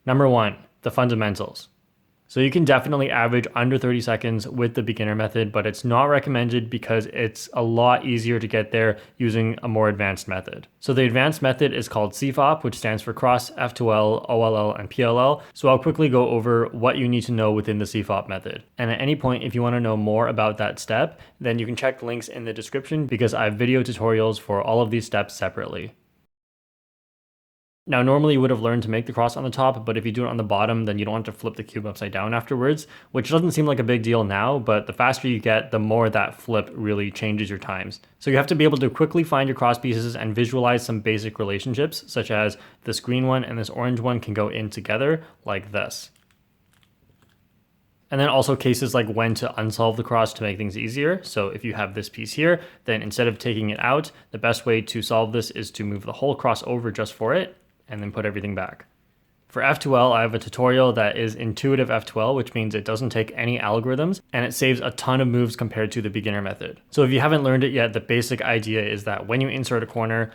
Number 1, the fundamentals. So you can definitely average under 30 seconds with the beginner method, but it's not recommended because it's a lot easier to get there using a more advanced method. So the advanced method is called CFOP, which stands for Cross, F2L, OLL, and PLL. So I'll quickly go over what you need to know within the CFOP method. And at any point, if you want to know more about that step, then you can check the links in the description because I have video tutorials for all of these steps separately. Now, normally you would have learned to make the cross on the top, but if you do it on the bottom, then you don't have to flip the cube upside down afterwards, which doesn't seem like a big deal now, but the faster you get, the more that flip really changes your times. So you have to be able to quickly find your cross pieces and visualize some basic relationships, such as this green one and this orange one can go in together like this. And then also cases like when to unsolve the cross to make things easier. So if you have this piece here, then instead of taking it out, the best way to solve this is to move the whole cross over just for it, and then put everything back. For F2L, I have a tutorial that is intuitive F2L, which means it doesn't take any algorithms, and it saves a ton of moves compared to the beginner method. So if you haven't learned it yet, the basic idea is that when you insert a corner,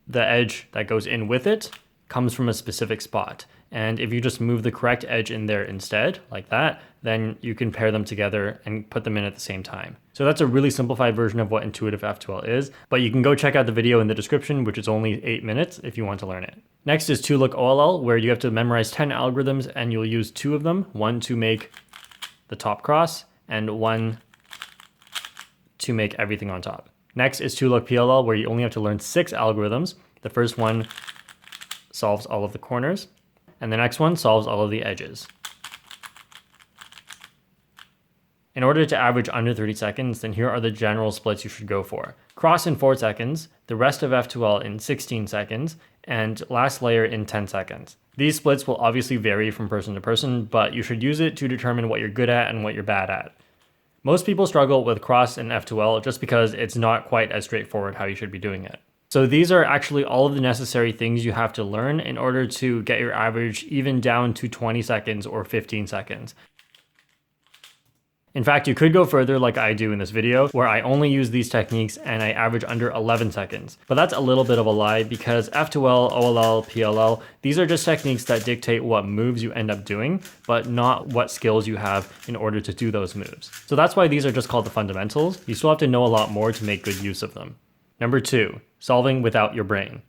the edge that goes in with it comes from a specific spot. And if you just move the correct edge in there instead, like that, then you can pair them together and put them in at the same time. So that's a really simplified version of what intuitive F2L is, but you can go check out the video in the description, which is only 8 minutes if you want to learn it. Next is 2-look OLL, where you have to memorize 10 algorithms and you'll use 2 of them, one to make the top cross and one to make everything on top. Next is 2-look PLL, where you only have to learn 6 algorithms. The first one solves all of the corners, and the next one solves all of the edges. In order to average under 30 seconds, then here are the general splits you should go for. Cross in 4 seconds, the rest of F2L in 16 seconds, and last layer in 10 seconds. These splits will obviously vary from person to person, but you should use it to determine what you're good at and what you're bad at. Most people struggle with cross in F2L just because it's not quite as straightforward how you should be doing it. So these are actually all of the necessary things you have to learn in order to get your average even down to 20 seconds or 15 seconds. In fact, you could go further like I do in this video, where I only use these techniques and I average under 11 seconds. But that's a little bit of a lie because F2L, OLL, PLL, these are just techniques that dictate what moves you end up doing, but not what skills you have in order to do those moves. So that's why these are just called the fundamentals. You still have to know a lot more to make good use of them. Number 2, solving without your brain.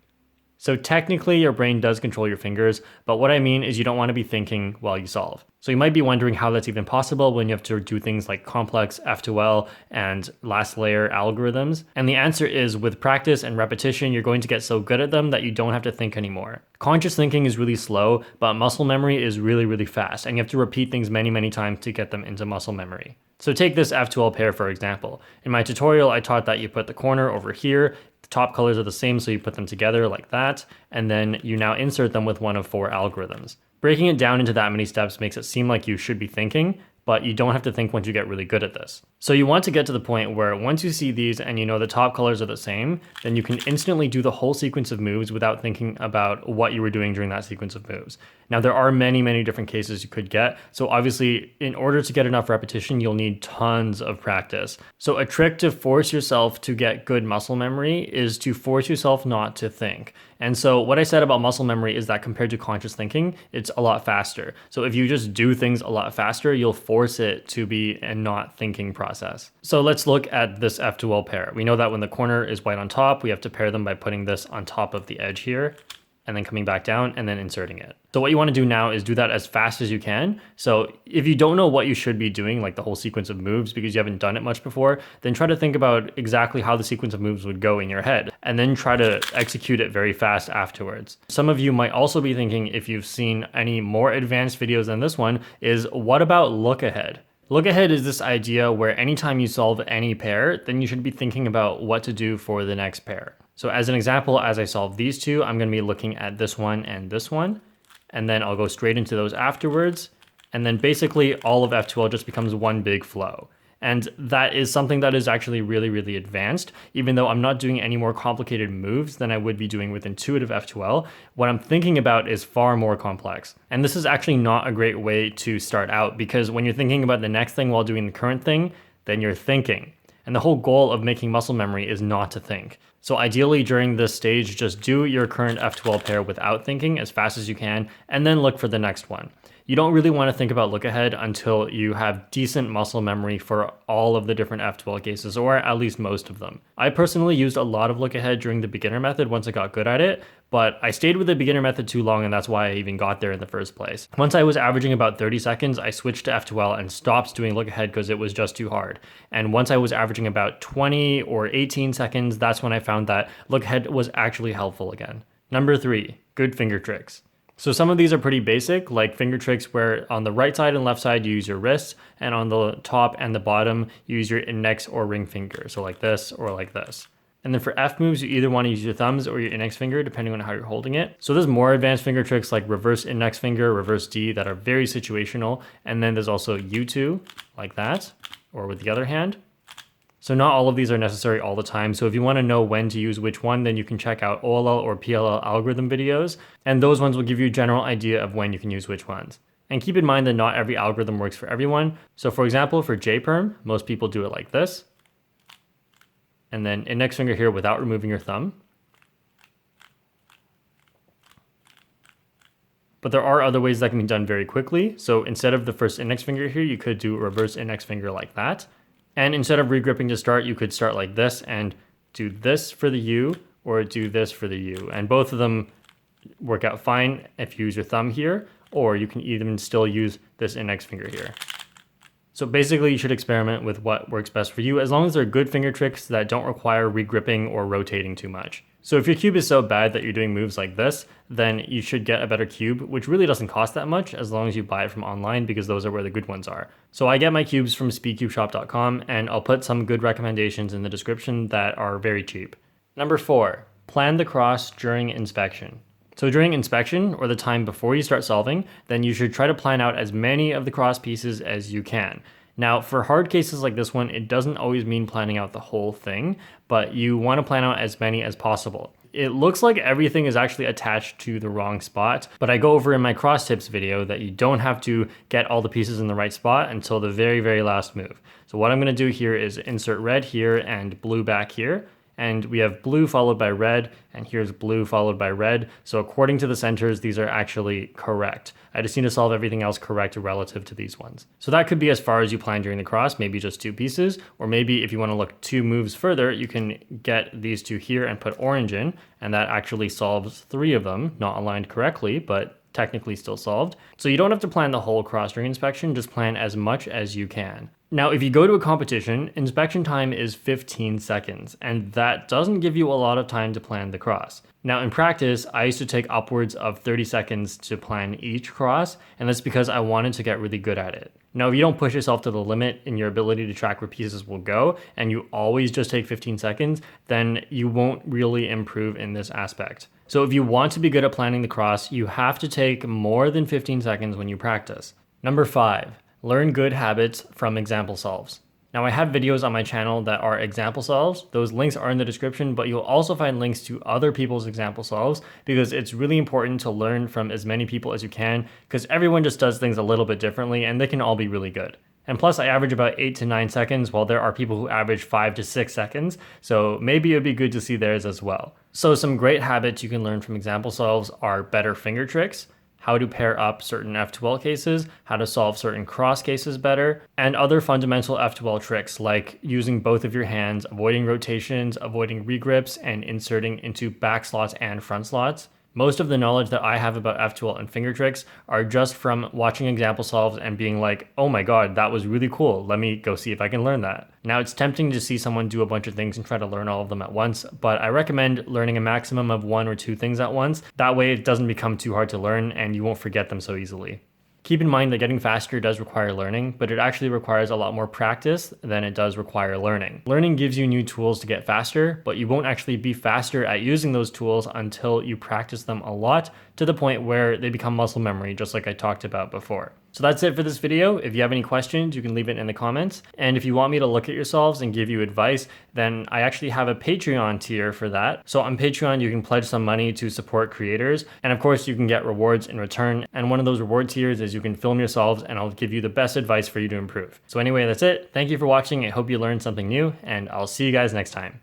So technically your brain does control your fingers, but what I mean is you don't want to be thinking while you solve. So you might be wondering how that's even possible when you have to do things like complex F2L and last layer algorithms. And the answer is with practice and repetition, you're going to get so good at them that you don't have to think anymore. Conscious thinking is really slow, but muscle memory is really, really fast. And you have to repeat things many, many times to get them into muscle memory. So take this F2L pair, for example. In my tutorial, I taught that you put the corner over here. The top colors are the same, so you put them together like that, and then you now insert them with one of 4 algorithms. Breaking it down into that many steps makes it seem like you should be thinking, but you don't have to think once you get really good at this. So you want to get to the point where once you see these and you know the top colors are the same, then you can instantly do the whole sequence of moves without thinking about what you were doing during that sequence of moves. Now there are many, many different cases you could get. So obviously in order to get enough repetition, you'll need tons of practice. So a trick to force yourself to get good muscle memory is to force yourself not to think. And so what I said about muscle memory is that compared to conscious thinking, it's a lot faster. So if you just do things a lot faster, you'll force it to be a not thinking process. So let's look at this F2L pair. We know that when the corner is white on top, we have to pair them by putting this on top of the edge here, and then coming back down and then inserting it. So what you want to do now is do that as fast as you can. So if you don't know what you should be doing, like the whole sequence of moves because you haven't done it much before, then try to think about exactly how the sequence of moves would go in your head and then try to execute it very fast afterwards. Some of you might also be thinking, if you've seen any more advanced videos than this one, is what about look ahead? Look ahead is this idea where anytime you solve any pair, then you should be thinking about what to do for the next pair. So as an example, as I solve these two, I'm going to be looking at this one, and then I'll go straight into those afterwards. And then basically all of F2L just becomes one big flow. And that is something that is actually really, really advanced. Even though I'm not doing any more complicated moves than I would be doing with intuitive F2L, what I'm thinking about is far more complex. And this is actually not a great way to start out because when you're thinking about the next thing while doing the current thing, then you're thinking. And the whole goal of making muscle memory is not to think. So ideally during this stage, just do your current F12 pair without thinking as fast as you can, and then look for the next one. You don't really want to think about look ahead until you have decent muscle memory for all of the different F12 cases, or at least most of them. I personally used a lot of look ahead during the beginner method once I got good at it, but I stayed with the beginner method too long, and that's why I even got there in the first place. Once I was averaging about 30 seconds, I switched to F2L and stopped doing look ahead because it was just too hard. And once I was averaging about 20 or 18 seconds, that's when I found that look ahead was actually helpful again. Number 3, good finger tricks. So some of these are pretty basic, like finger tricks where on the right side and left side you use your wrists, and on the top and the bottom you use your index or ring finger, so like this or like this. And then for F moves, you either want to use your thumbs or your index finger, depending on how you're holding it. So there's more advanced finger tricks like reverse index finger, reverse D, that are very situational. And then there's also U2, like that, or with the other hand. So not all of these are necessary all the time. So if you want to know when to use which one, then you can check out OLL or PLL algorithm videos. And those ones will give you a general idea of when you can use which ones. And keep in mind that not every algorithm works for everyone. So for example, for J-Perm, most people do it like this. And then index finger here without removing your thumb. But there are other ways that can be done very quickly. So instead of the first index finger here, you could do reverse index finger like that. And instead of regripping to start, you could start like this and do this for the U or do this for the U. And both of them work out fine if you use your thumb here, or you can even still use this index finger here. So basically you should experiment with what works best for you, as long as they're good finger tricks that don't require regripping or rotating too much. So if your cube is so bad that you're doing moves like this, then you should get a better cube, which really doesn't cost that much as long as you buy it from online, because those are where the good ones are. So I get my cubes from speedcubeshop.com, and I'll put some good recommendations in the description that are very cheap. Number 4, plan the cross during inspection. So during inspection, or the time before you start solving, then you should try to plan out as many of the cross pieces as you can. Now, for hard cases like this one, it doesn't always mean planning out the whole thing, but you want to plan out as many as possible. It looks like everything is actually attached to the wrong spot, but I go over in my cross tips video that you don't have to get all the pieces in the right spot until the very, very last move. So what I'm going to do here is insert red here and blue back here. And we have blue followed by red, and here's blue followed by red. So according to the centers, these are actually correct. I just need to solve everything else correct relative to these ones. So that could be as far as you plan during the cross, maybe just 2 pieces, or maybe if you want to look 2 moves further, you can get these 2 here and put orange in, and that actually solves 3 of them, not aligned correctly, but technically still solved. So you don't have to plan the whole cross during inspection, just plan as much as you can. Now, if you go to a competition, inspection time is 15 seconds, and that doesn't give you a lot of time to plan the cross. Now, in practice, I used to take upwards of 30 seconds to plan each cross, and that's because I wanted to get really good at it. Now, if you don't push yourself to the limit in your ability to track where pieces will go, and you always just take 15 seconds, then you won't really improve in this aspect. So if you want to be good at planning the cross, you have to take more than 15 seconds when you practice. Number 5. Learn good habits from example solves. Now I have videos on my channel that are example solves. Those links are in the description, but you'll also find links to other people's example solves, because it's really important to learn from as many people as you can, because everyone just does things a little bit differently and they can all be really good. And plus I average about 8 to 9 seconds, while there are people who average 5 to 6 seconds. So maybe it'd be good to see theirs as well. So some great habits you can learn from example solves are better finger tricks, how to pair up certain F2L cases, how to solve certain cross cases better, and other fundamental F2L tricks like using both of your hands, avoiding rotations, avoiding regrips, and inserting into back slots and front slots. Most of the knowledge that I have about F2L and finger tricks are just from watching example solves and being like, oh my god, that was really cool, let me go see if I can learn that. Now it's tempting to see someone do a bunch of things and try to learn all of them at once, but I recommend learning a maximum of 1 or 2 things at once. That way it doesn't become too hard to learn and you won't forget them so easily. Keep in mind that getting faster does require learning, but it actually requires a lot more practice than it does require learning. Learning gives you new tools to get faster, but you won't actually be faster at using those tools until you practice them a lot, to the point where they become muscle memory, just like I talked about before. So that's it for this video. If you have any questions, you can leave it in the comments. And if you want me to look at yourselves and give you advice, then I actually have a Patreon tier for that. So on Patreon, you can pledge some money to support creators. And of course, you can get rewards in return. And one of those reward tiers is you can film yourselves and I'll give you the best advice for you to improve. So anyway, that's it. Thank you for watching. I hope you learned something new and I'll see you guys next time.